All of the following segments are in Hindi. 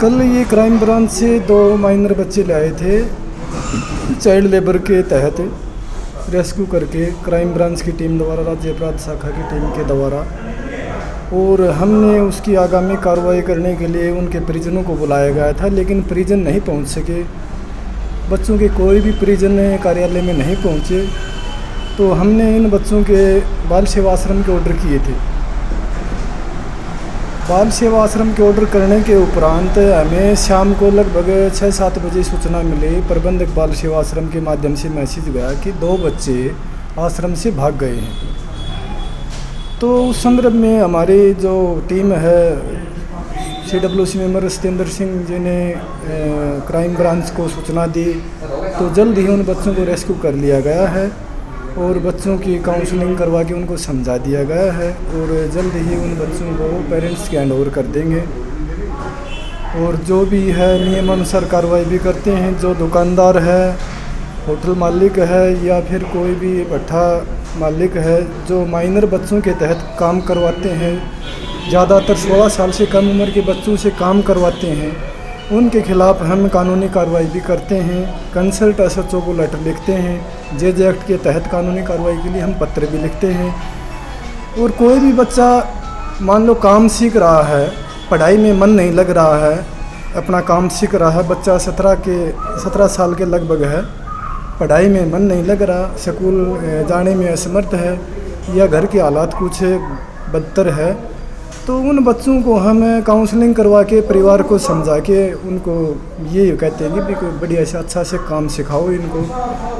कल ये क्राइम ब्रांच से 2 माइनर बच्चे लाए थे चाइल्ड लेबर के तहत रेस्क्यू करके क्राइम ब्रांच की टीम द्वारा, राज्य अपराध शाखा की टीम के द्वारा। और हमने उसकी आगामी कार्रवाई करने के लिए उनके परिजनों को बुलाया गया था, लेकिन परिजन नहीं पहुंच सके। बच्चों के कोई भी परिजन कार्यालय में नहीं पहुंचे, तो हमने इन बच्चों के बाल सेवा आश्रम के ऑर्डर किए थे। बाल सेवा आश्रम के ऑर्डर करने के उपरांत हमें शाम को लगभग 6-7 बजे सूचना मिली। प्रबंधक बाल सेवा आश्रम के माध्यम से मैसेज गया कि 2 बच्चे आश्रम से भाग गए हैं। तो उस संदर्भ में हमारी जो टीम है, CWC मेंबर सत्येंद्र सिंह जी ने क्राइम ब्रांच को सूचना दी, तो जल्द ही उन बच्चों को रेस्क्यू कर लिया गया है और बच्चों की काउंसलिंग करवा के उनको समझा दिया गया है और जल्द ही उन बच्चों को पेरेंट्स के हैंड ओवर कर देंगे। और जो भी है नियमानुसार कार्रवाई भी करते हैं। जो दुकानदार है, होटल मालिक है या फिर कोई भी भट्ठा मालिक है जो माइनर बच्चों के तहत काम करवाते हैं, ज़्यादातर 16 साल से कम उम्र के बच्चों से काम करवाते हैं, उनके खिलाफ हम कानूनी कार्रवाई भी करते हैं। कंसल्ट SHO को लेटर लिखते हैं। जेज एक्ट के तहत कानूनी कार्रवाई के लिए हम पत्र भी लिखते हैं। और कोई भी बच्चा मान लो काम सीख रहा है, पढ़ाई में मन नहीं लग रहा है, अपना काम सीख रहा है, बच्चा 17 साल के लगभग है, पढ़ाई में मन नहीं लग रहा, स्कूल जाने में असमर्थ है या घर के हालात कुछ बदतर है, तो उन बच्चों को हम काउंसलिंग करवा के परिवार को समझा के उनको ये कहते हैं कि कोई बढ़िया से अच्छा से काम सिखाओ इनको,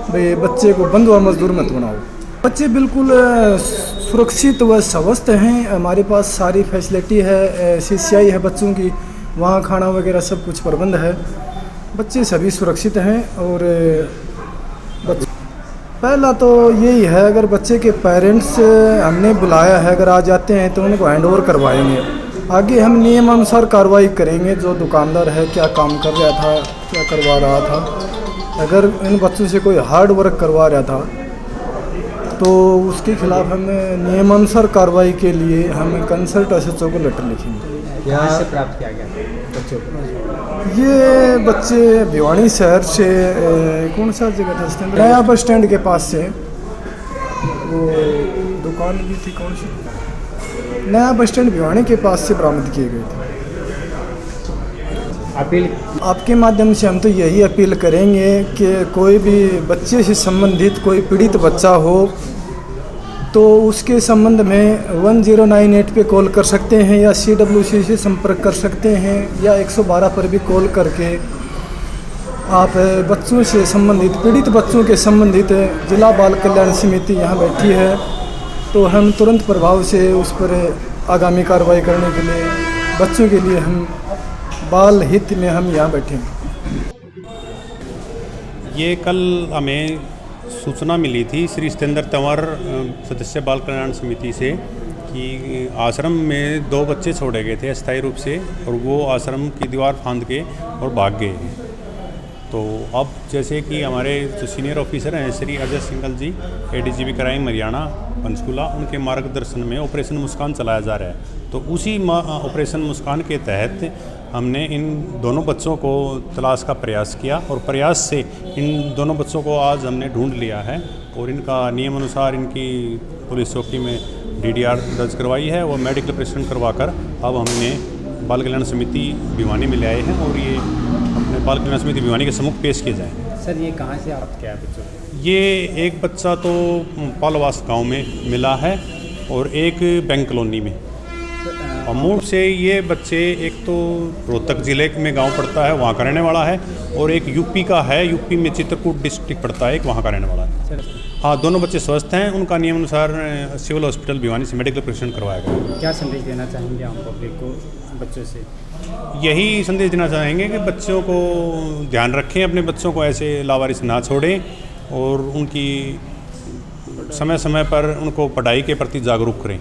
भाई बच्चे को बंधुआ मजदूर मत बनाओ। बच्चे बिल्कुल सुरक्षित व स्वस्थ हैं। हमारे पास सारी फैसिलिटी है, CCI है बच्चों की, वहाँ खाना वगैरह सब कुछ प्रबंध है। बच्चे सभी सुरक्षित हैं। और पहला तो यही है, अगर बच्चे के पेरेंट्स हमने बुलाया है, अगर आ जाते हैं तो उनको हैंड ओवर करवाएंगे। आगे हम नियमानुसार कार्रवाई करेंगे। जो दुकानदार है क्या काम कर रहा था, क्या करवा रहा था, अगर इन बच्चों से कोई हार्ड वर्क करवा रहा था तो उसके खिलाफ हम नियमानुसार कार्रवाई के लिए हम कंसल्ट SHO को लेटर लिखेंगे। यहाँ से प्राप्त किया गया बच्चों को? ये बच्चे भिवानी शहर से कौन सा जगह था, नया बस स्टैंड के पास से, वो दुकान भी थी कौन सी, नया बस स्टैंड भिवानी के पास से बरामद किए गए थे। अपील आपके माध्यम से हम तो यही अपील करेंगे कि कोई भी बच्चे से संबंधित कोई पीड़ित बच्चा हो तो उसके संबंध में 1098 पे कॉल कर सकते हैं या CWC से संपर्क कर सकते हैं या 112 पर भी कॉल करके आप बच्चों से संबंधित, पीड़ित बच्चों के संबंधित जिला बाल कल्याण समिति यहाँ बैठी है, तो हम तुरंत प्रभाव से उस पर आगामी कार्रवाई करने के लिए बच्चों के लिए हम बाल हित में हम यहाँ बैठे हैं। ये कल हमें सूचना मिली थी श्री सत्येंद्र तंवर सदस्य बाल कल्याण समिति से कि आश्रम में 2 बच्चे छोड़े गए थे अस्थायी रूप से और वो आश्रम की दीवार फांद के और भाग गए हैं। तो अब जैसे कि हमारे जो सीनियर ऑफिसर हैं श्री अजय सिंघल जी, ADGP क्राइम हरियाणा पंचकुला, उनके मार्गदर्शन में ऑपरेशन मुस्कान चलाया जा रहा है। तो उसी ऑपरेशन मुस्कान के तहत हमने इन दोनों बच्चों को तलाश का प्रयास किया और प्रयास से इन दोनों बच्चों को आज हमने ढूंढ लिया है और इनका नियमानुसार इनकी पुलिस चौकी में DDR दर्ज करवाई है और मेडिकल परीक्षण करवाकर अब हमने बाल कल्याण समिति भिवानी में ले आए हैं और ये अपने बाल कल्याण समिति भिवानी के सम्मुख पेश किए जाएँ। सर ये कहाँ से आप क्या बच्चों? ये एक बच्चा तो पालवास गाँव में मिला है और एक बैंक कॉलोनी में। और मूल से ये बच्चे एक तो रोहतक ज़िले में गांव पड़ता है, वहाँ का रहने वाला है, और एक यूपी का है, यूपी में चित्रकूट डिस्ट्रिक्ट पड़ता है, एक वहाँ का रहने वाला है। हाँ, दोनों बच्चे स्वस्थ हैं। उनका नियमानुसार सिविल हॉस्पिटल भिवानी से मेडिकल परीक्षण करवाया गया। क्या संदेश देना चाहेंगे आप पब्लिक को बच्चों से? यही संदेश देना चाहेंगे कि बच्चों को ध्यान रखें, अपने बच्चों को ऐसे लावारिस ना छोड़ें और उनकी समय समय पर उनको पढ़ाई के प्रति जागरूक करें।